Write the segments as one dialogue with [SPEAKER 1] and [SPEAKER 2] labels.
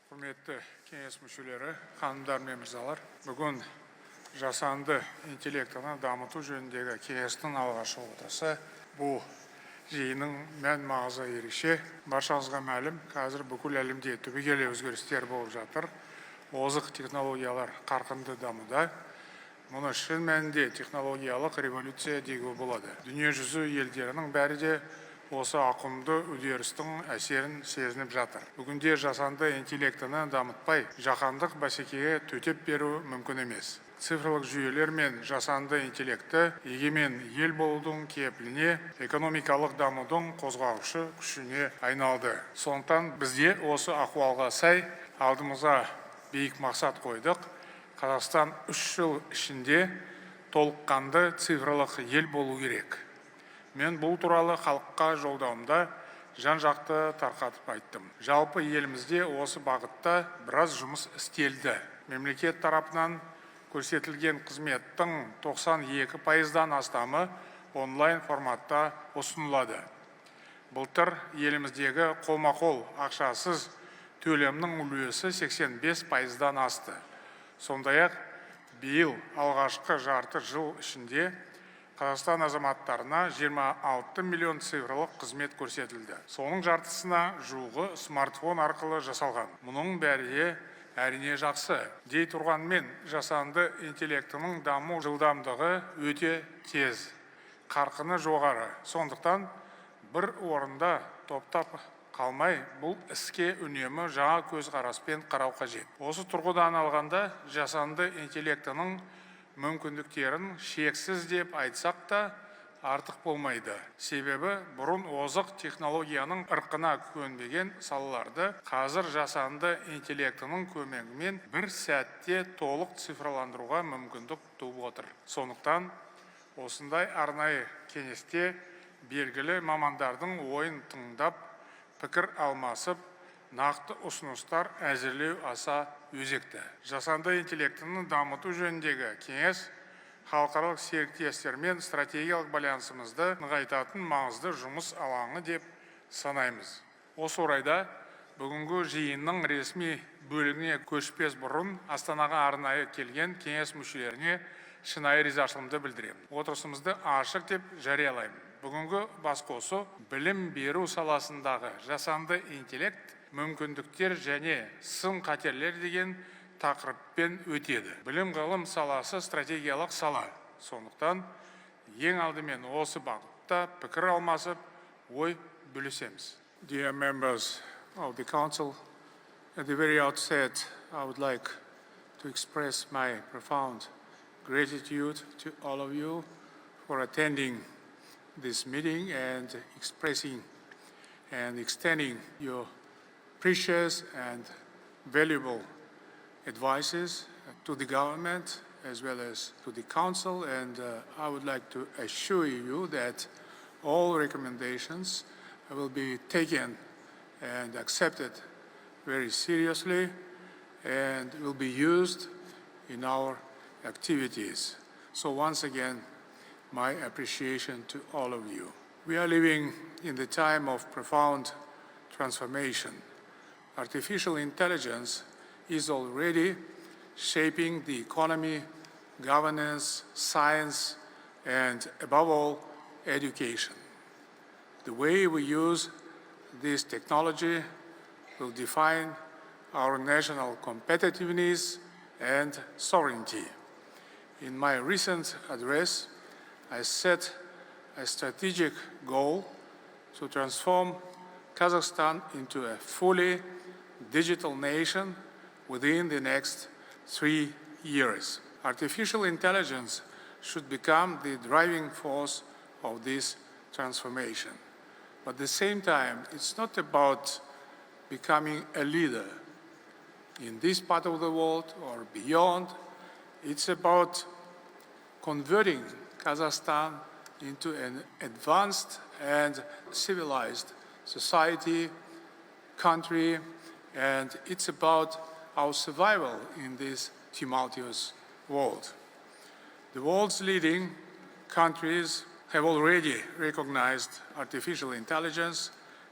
[SPEAKER 1] Құрметті кеңес мүшелері, ханымдар мен мырзалар, бүгін жасанды интеллектіні дамыту жөніндегі кеңестің алғашқы отырысы. Бұл жиынның мән маңызы ерекше. Баршаңызға мәлім, қазір бүкіл әлемде түбегейлі өзгерістер болып жатыр. Озық технологиялар қарқынды дамуда. Мұны шын мәнінде технологиялық революция деуге болады. Дүниежүзі елдерінің бәрі де осы ауқымды үдерістің әсерін сезініп жатыр. Бүгінде жасанды интеллектіні дамытпай, жаһандық бәсекеге төтеп беру мүмкін емес. Цифрлық жүйелер мен жасанды интеллекті егемен ел болудың кепіліне, экономикалық дамудың қозғаушы күшіне айналды. Сондықтан бізде осы ахуалға сай алдымызға биік мақсат қойдық. Қазақстан 3 жыл ішінде толыққанды цифрлық ел болу керек. Мен бұл туралы халыққа жолдауымда жан-жақты тарқатып айттым. Жалпы елімізде осы бағытта біраз жұмыс істелді. Мемлекет тарапынан көрсетілген қызметтің 92%-дан астамы онлайн форматта ұсынылады. Былтыр еліміздегі қолма-қол ақшасыз төлемнің үлесі 85%-дан асты. Сондай-ақ биыл алғашқы жарты жыл ішінде Қазақстан азаматтарына 26 миллион цифрлық қызмет көрсетілді. Соның жартысына жуығы смартфон арқылы жасалған. Мұның бәрі әрине жақсы. Дей тұрғанмен жасанды интеллектінің даму жылдамдығы өте тез, қарқыны жоғары. Сондықтан бір орында топтап қалмай, бұл іске үнемі жаңа көзқараспен қарау қажет. Осы тұрғыдан алғанда жасанды интеллектінің мүмкіндіктерін шексіз деп айтсақ та артық болмайды. Себебі бұрын озық технологияның ырқына көнбеген салаларды қазір жасанды интеллектінің көмегімен бір сәтте толық цифрландыруға мүмкіндік туып отыр. Сондықтан осындай арнайы кеңесте белгілі мамандардың ойын тыңдап, пікір алмасып, нақты ұсыныстар әзірлеу аса өзекті. Жасанды интеллектіні дамыту жөніндегі кеңес халықаралық серіктестермен стратегиялық байланысымызды нығайтатын маңызды жұмыс алаңы деп санаймыз. Осы орайда бүгінгі жиынның ресми бөлігіне көшпес бұрын Астанаға арнайы келген кеңес мүшелеріне шынайы ризашылығымды білдіремін. Отырысымызды ашық деп жариялаймын. Бүгінгі басқосу білім беру саласындағы жасанды интеллект мүмкіндіктер және сын қатерлер деген тақырыппен өтеді. Білім ғылым саласы стратегиялық сала. Сондықтан ең алдымен осы бағытта пікір алмасып, ой бөлісеміз. Dear members of the council, at the very outset, I would like to express my profound gratitude to all of you for attending this meeting and expressing and extending your precious and valuable advices to the government as well as to the council, and I would like to assure you that all recommendations will be taken and accepted very seriously and will be used in our activities. So once again, my appreciation to all of you. We are living in the time of profound transformation. Artificial intelligence is already shaping the economy, governance, science, and above all, education. The way we use this technology will define our national competitiveness and sovereignty. In my recent address, I set a strategic goal to transform Kazakhstan into a fully digital nation within the next 3 years. Artificial intelligence should become the driving force of this transformation. But at the same time, it's not about becoming a leader in this part of the world or beyond. It's about converting Kazakhstan into an advanced and civilized society, country, and it's about our survival in this tumultuous world. The world's leading countries have already recognized artificial intelligence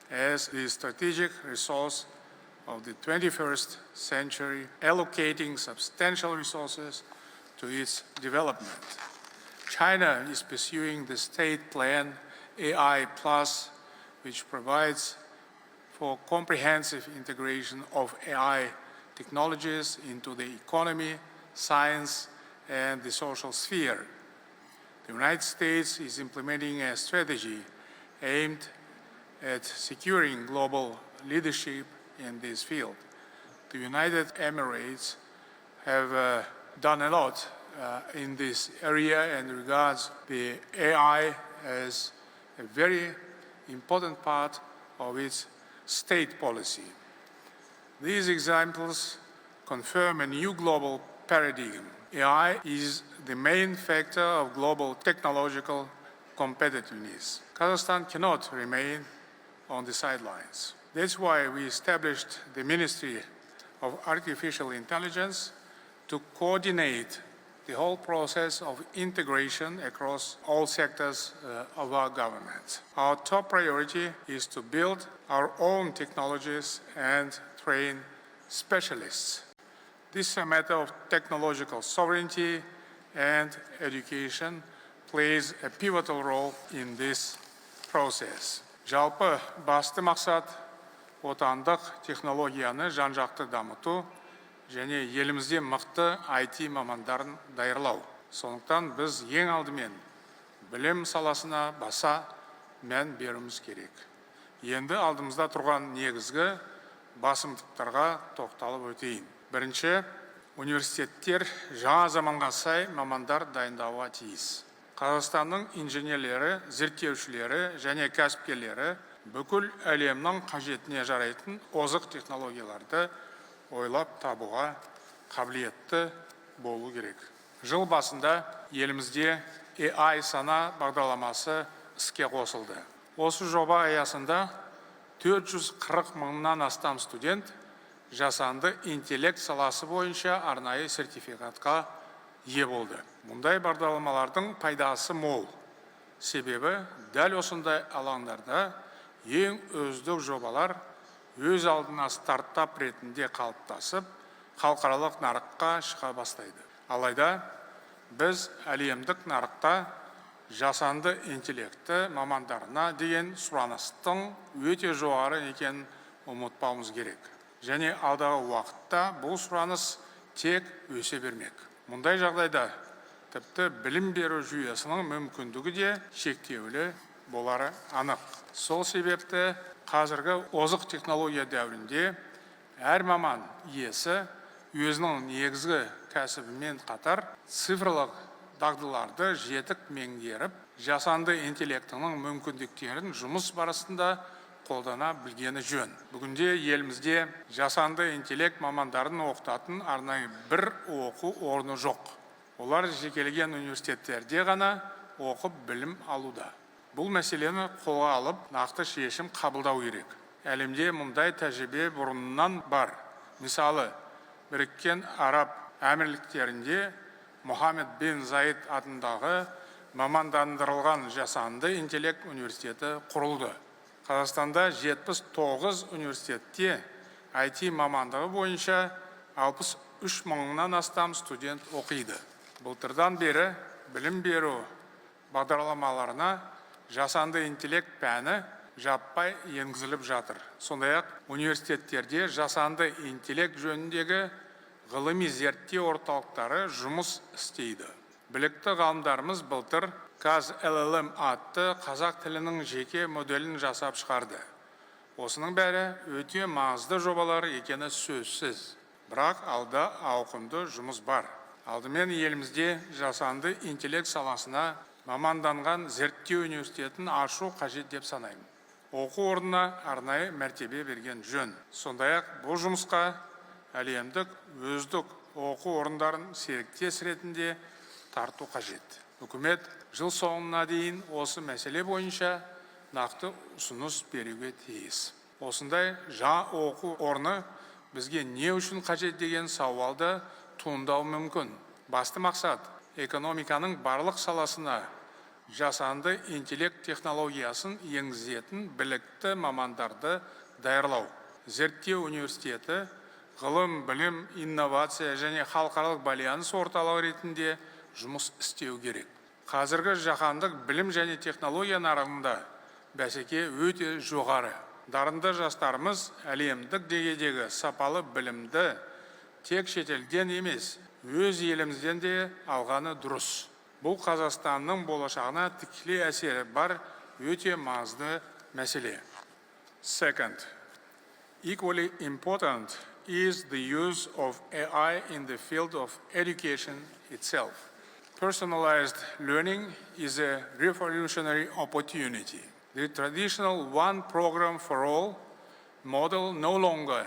[SPEAKER 1] as the strategic resource of the 21st century, allocating substantial resources to its development. China is pursuing the state plan AI Plus, which provides for comprehensive integration of AI technologies into the economy, science, and the social sphere. The United States is implementing a strategy aimed at securing global leadership in this field. The United Emirates have done a lot in this area and regards the AI as a very important part of its state policy. These examples confirm a new global paradigm. AI is the main factor of global technological competitiveness. Kazakhstan cannot remain on the sidelines. That's why we established the Ministry of Artificial Intelligence to coordinate the whole process of integration across all sectors of our government. Our top priority is to build our own technologies and train specialists. This is a matter of technological sovereignty, and education plays a pivotal role in this process. Жалпы басты мақсат отандық технологияны жан-жақты дамыту және елімізде мықты IT мамандарын даярлау. Сондықтан біз ең алдымен білім саласына баса мән беруіміз керек. Енді алдымызда тұрған негізгі басымдықтарға тоқталып өтейін. Бірінші, университеттер жаңа заманға сай мамандар дайындауға тиіс. Қазақстанның инженерлері, зерттеушілері және кәсіпкерлері бүкіл әлемнің қажетіне жарайтын озық технологияларды ойлап табуға қабілетті болу керек. Жыл басында елімізде AI сана бағдарламасы іске қосылды. Осы жоба аясында 440 мыңнан астам студент жасанды интеллект саласы бойынша арнайы сертификатқа ие болды. Мұндай бағдарламалардың пайдасы мол. Себебі дәл осындай алаңдарда ең үздік жобалар өз алдына стартап ретінде қалыптасып, халықаралық нарыққа шыға бастайды. Алайда біз әлемдік нарықта жасанды интеллекті мамандарына деген сұраныстың өте жоғары екенін ұмытпауымыз керек. Және алдағы уақытта бұл сұраныс тек өсе бермек. Мұндай жағдайда тіпті білім беру жүйесінің мүмкіндігі де шектеулі болары анық. Сол себепті қазіргі озық технология дәуірінде әр маман иесі өзінің негізгі кәсібімен қатар цифрлық дағдыларды жетік меңгеріп, жасанды интеллектінің мүмкіндіктерін жұмыс барысында қолдана білгені жөн. Бүгінде елімізде жасанды интеллект мамандарын оқытатын арнайы бір оқу орны жоқ. Олар жекелеген университеттерде ғана оқып білім алуда. Бұл мәселені қолға алып, нақты шешім қабылдау керек. Әлемде мұндай тәжірибе бұрыннан бар. Мысалы, Біріккен Араб Әмірліктерінде Мұхаммед бен Заид атындағы мамандандырылған жасанды интеллект университеті құрылды. Қазақстанда 79 университетте IT мамандығы бойынша 63 мыңнан астам студент оқиды. Былтырдан бері білім беру бағдарламаларына жасанды интеллект пәні жаппай енгізіліп жатыр. Сондай-ақ университеттерде жасанды интеллект жөніндегі ғылыми зерттеу орталықтары жұмыс істейді. Білікті ғалымдарымыз былтыр Kaz-LLM атты қазақ тілінің жеке моделін жасап шығарды. Осының бәрі өте маңызды жобалар екені сөзсіз. Бірақ алда ауқымды жұмыс бар. Алдымен елімізде жасанды интеллект саласына маманданған зерттеу университетін ашу қажет деп санаймын. Оқу орнына арнайы мәртебе берген жөн. Сондай-ақ бұл жұмысқа әлемдік өздік оқу орындарын серіктес ретінде тарту қажет. Үкімет жыл соңына дейін осы мәселе бойынша нақты ұсыныс беруге тиіс. Осындай жаңа оқу орны бізге не үшін қажет деген сауалды туындау мүмкін. Басты мақсат экономиканың барлық саласына жасанды интеллект технологиясын енгізетін білікті мамандарды даярлау. зерттеу университеті, ғылым, білім, инновация және халықаралық байланыс орталығы ретінде жұмыс істеу керек. Қазіргі жаһандық білім және технология нарығында бәсеке өте жоғары. Дарынды жастарымыз әлемдік деңгейдегі сапалы білімді тек шетелден емес, өз елімізден де алғаны дұрыс. Бұл Қазақстанның болашағына тікелей әсері бар өте маңызды мәселе. Second, equally important is the use of AI in the field of education itself. Personalized learning is a revolutionary opportunity. The traditional one program for all model no longer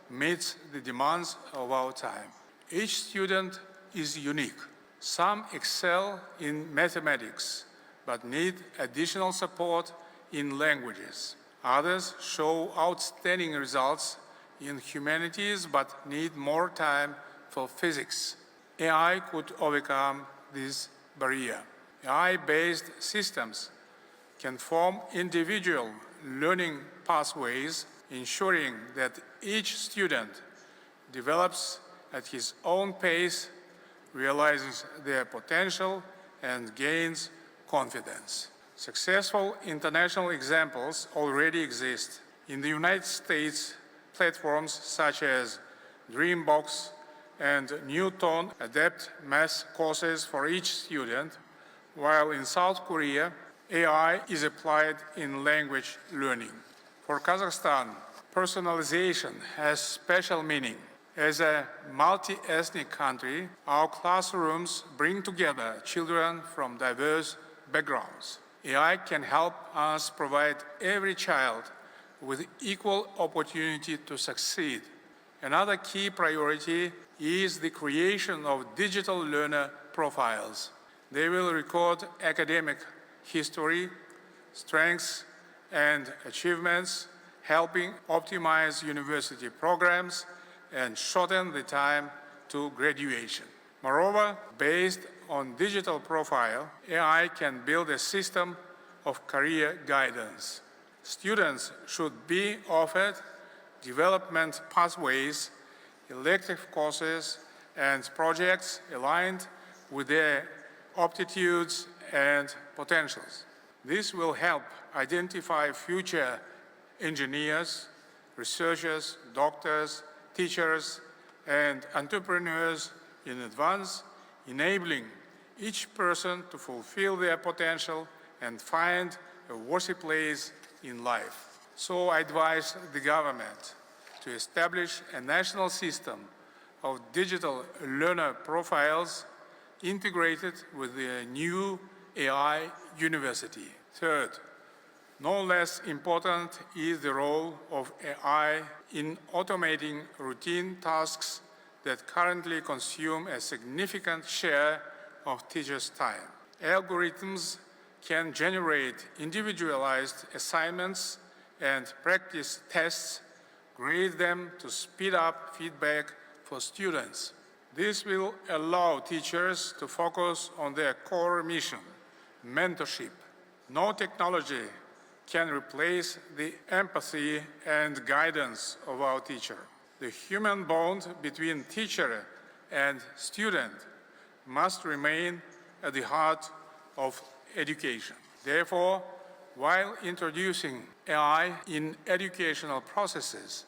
[SPEAKER 1] meets the demands of our time. Each student is unique. Some excel in mathematics, but need additional support in languages. Others show outstanding results in humanities, but need more time for physics. AI could overcome this barrier. AI-based systems can form individual learning pathways, ensuring that each student develops at his own pace, realizes their potential, and gains confidence. Successful international examples already exist. In the United States, platforms such as Dreambox and Newton adapt math courses for each student, while in South Korea, AI is applied in language learning. For Kazakhstan, personalization has special meaning. As a multi-ethnic country, our classrooms bring together children from diverse backgrounds. AI can help us provide every child with equal opportunity to succeed. Another key priority is the creation of digital learner profiles. They will record academic history, strengths, and achievements, helping optimize university programs and shorten the time to graduation. Moreover, based on digital profile, AI can build a system of career guidance. Students should be offered development pathways, elective courses, and projects aligned with their aptitudes and potentials. This will help identify future engineers, researchers, doctors, teachers, and entrepreneurs in advance, enabling each person to fulfill their potential and find a worthy place in life. So I advise the government to establish a national system of digital learner profiles integrated with the new AI university. Third, no less important is the role of AI in automating routine tasks that currently consume a significant share of teachers' time. Algorithms can generate individualized assignments and practice tests, grade them to speed up feedback for students. This will allow teachers to focus on their core mission, mentorship. No technology can replace the empathy and guidance of our teacher. The human bond between teacher and student must remain at the heart of education. Therefore, while introducing AI in educational processes,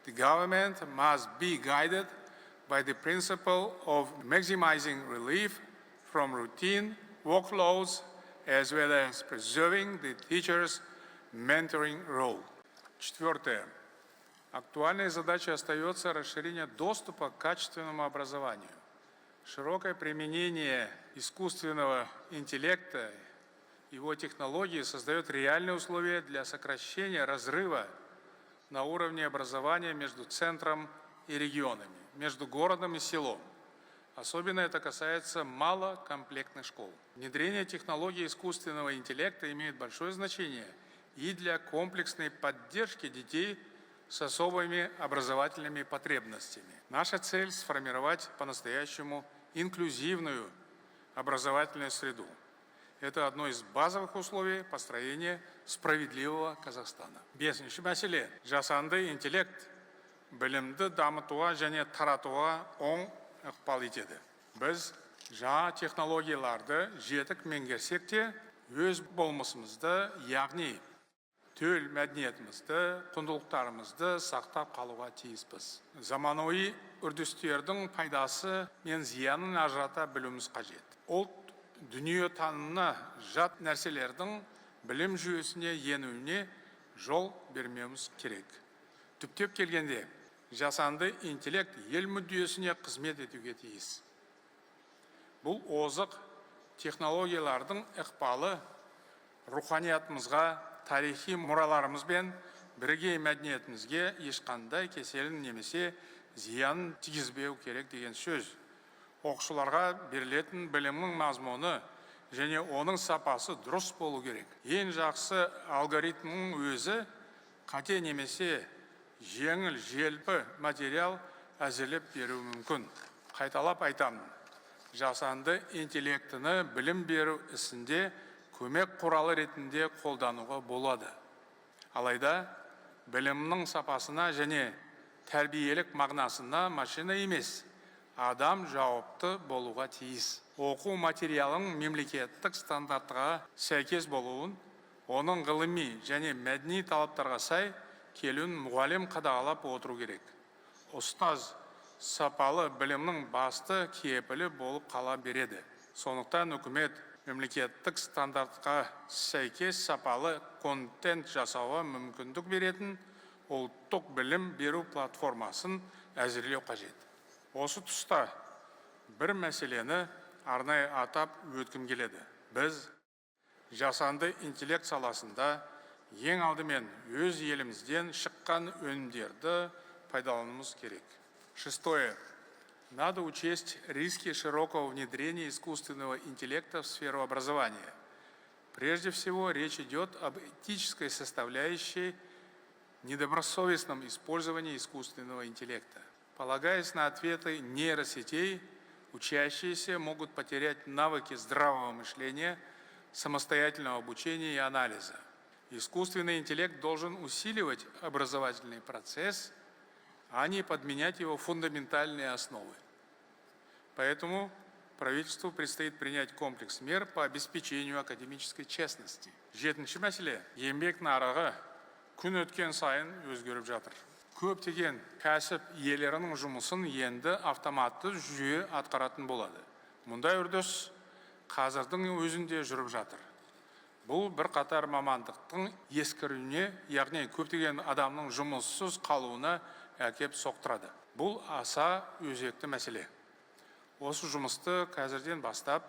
[SPEAKER 1] the government must be guided by the principle of maximizing relief from routine workloads as well as preserving the teacher's mentoring role. Четвертое. Актуальной задачей остается расширение доступа к качественному образованию. Широкое применение искусственного интеллекта, его технологии создает реальные условия для сокращения разрыва на уровне образования между центром и регионами, между городом и селом. Особенно это касается малокомплектных школ. Внедрение технологий искусственного интеллекта имеет большое значение и для комплексной поддержки детей с особыми образовательными потребностями. Наша цель – сформировать по-настоящему инклюзивную образовательную среду. Это одно из базовых условий построения справедливого Казахстана. Бесінші мәселе. Жасанды интеллект білімді дамытуға және таратуға оң ықпал етеді. Біз жаңа технологияларды жетік меңгерсек те, өз болмысымызды, яғни төл мәдениетімізді, құндылықтарымызды сақтап қалуға тиіспіз. Заманауи үрдістердің пайдасы мен зиянын ажырата білуіміз қажет. Ұлт дүние танымына жат нәрселердің білім жүйесіне енуіне жол бермеуіміз керек. Түптеп келгенде, жасанды интеллект ел мүддесіне қызмет етуге тиіс. Бұл озық технологиялардың ықпалы руханиятымызға, тарихи мұраларымызбен бірге мәдениетімізге ешқандай кеселін немесе зиян тигізбеу керек деген сөз. Оқушыларға берілетін білімнің мазмұны және оның сапасы дұрыс болу керек. Ең жақсы алгоритмнің өзі қате немесе жеңіл желпі материал әзірлеп беру мүмкін. Қайталап айтамын. Жасанды интеллектіні білім беру ісінде көмек құралы ретінде қолдануға болады. Алайда білімнің сапасына және тәрбиелік мағынасына машина емес, адам жауапты болуға тиіс. Оқу материалының мемлекеттік стандартқа сәйкес болуын, оның ғылыми және мәдени талаптарға сай келуін мұғалім қадағалап отыру керек. Ұстаз сапалы білімнің басты кепілі болып қала береді. Сондықтан үкімет мемлекеттік стандартқа сәйкес сапалы контент жасауға мүмкіндік беретін ұлттық білім беру платформасын әзірлеу қажет. Осы тұста бір мәселені арнайы атап өткім келеді. Біз жасанды интеллект саласында ең алдымен өз елімізден шыққан өнімдерді пайдалануымыз керек. Шестое. Надо учесть риски широкого внедрения искусственного интеллекта в сферу образования. Прежде всего, речь идет об этической составляющей недобросовестном использовании искусственного интеллекта. Полагаясь на ответы нейросетей, учащиеся могут потерять навыки здравого мышления, самостоятельного обучения и анализа. Искусственный интеллект должен усиливать образовательный процесс, а не подменять его фундаментальные основы. Поэтому правительству предстоит принять комплекс мер по обеспечению академической честности. Жетінші мәселе, еңбек нарығы күн өткен сайын өзгеріп жатыр. Көптеген кәсіп иелерінің жұмысын енді автоматты жүйе атқаратын болады. Мұндай үрдіс қазірдің өзінде жүріп жатыр. Бұл бір қатар мамандықтың ескіруіне, яғни көптеген адамның жұмыссыз қалуына әкеп соқтырады. Бұл аса өзекті мәселе. Осы жұмысты қазірден бастап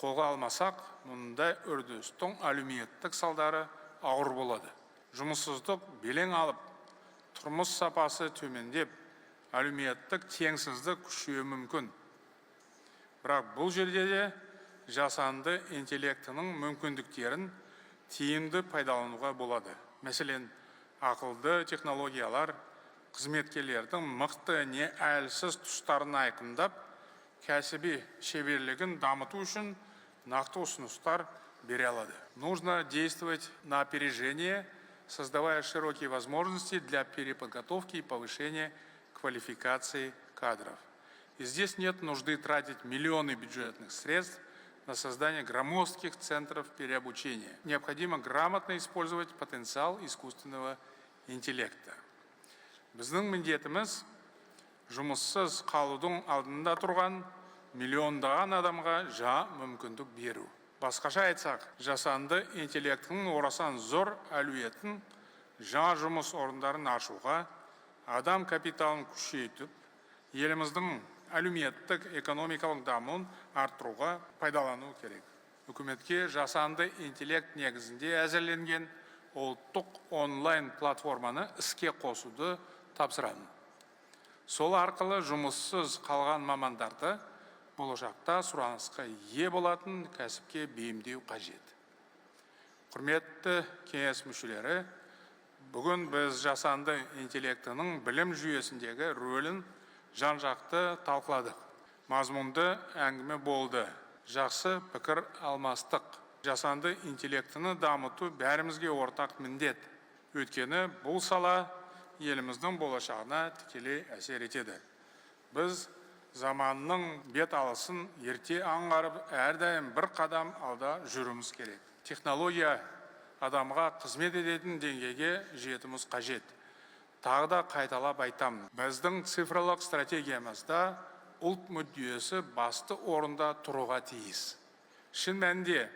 [SPEAKER 1] қолға алмасақ, мұндай үрдістің әлеуметтік салдары ауыр болады. Жұмыссыздық белең алып, тұрмыс сапасы төмендеп, әлеуметтік теңсіздік күшеюі мүмкін. Бірақ бұл жерде де жасанды интеллектінің мүмкіндіктерін тиімді пайдалануға болады. Мәселен, ақылды технологиялар қызметкерлердің мықты не әлсіз тұстарын айқындап, кәсіби шеберлігін дамыту үшін нақты ұсыныстар бере алады. Нужно действовать на опережение, создавая широкие возможности для переподготовки и повышения квалификации кадров. И здесь нет нужды тратить миллионы бюджетных средств на создание громоздких центров переобучения. Необходимо грамотно использовать потенциал искусственного интеллекта. Біздің міндетіміз жұмыссыз қалудың алдында тұрған миллиондаған адамға жаңа мүмкіндік беру. Басқаша айтсақ, жасанды интеллектінің орасан зор әлеуетін жаңа жұмыс орындарын ашуға, адам капиталын күшейтіп, еліміздің әлеуметтік экономикалық дамуын арттыруға пайдалану керек. Үкіметке жасанды интеллект негізінде әзірленген ұлттық онлайн платформаны іске қосуды тапсырамын. Сол арқылы жұмыссыз қалған мамандарды болашақта сұранысқа ие болатын кәсіпке бейімдеу қажет. Құрметті кеңес мүшелері, бүгін біз жасанды интеллектінің білім жүйесіндегі рөлін жан-жақты талқыладық. Мазмұнды әңгіме болды. Жақсы пікір алмастық. Жасанды интеллектіні дамыту бәрімізге ортақ міндет. Өйткені бұл сала еліміздің болашағына тікелей әсер етеді. Біз заманның бет алысын ерте аңғарып, әрдайым бір қадам алда жүруіміз керек. Технология адамға қызмет ететін деңгейге жетуіміз қажет. Тағы да қайталап айтамын. Біздің цифрлық стратегиямызда ұлт мүддесі басты орында тұруға тиіс. Шын мәнінде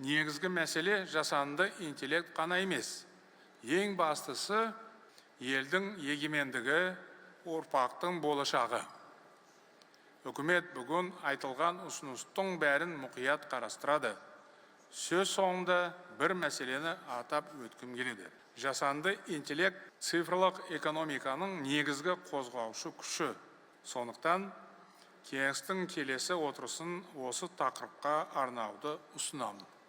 [SPEAKER 1] негізгі мәселе жасанды интеллект қана емес. Ең бастысы елдің егемендігі, ұрпақтың болашағы. Үкімет бүгін айтылған ұсыныстың бәрін мұқият қарастырады. Сөз соңында бір мәселені атап өткім келеді. Жасанды интеллект цифрлық экономиканың негізгі қозғаушы күші. Сондықтан кеңестің келесі отырысын осы тақырыпқа арнауды ұсынамын.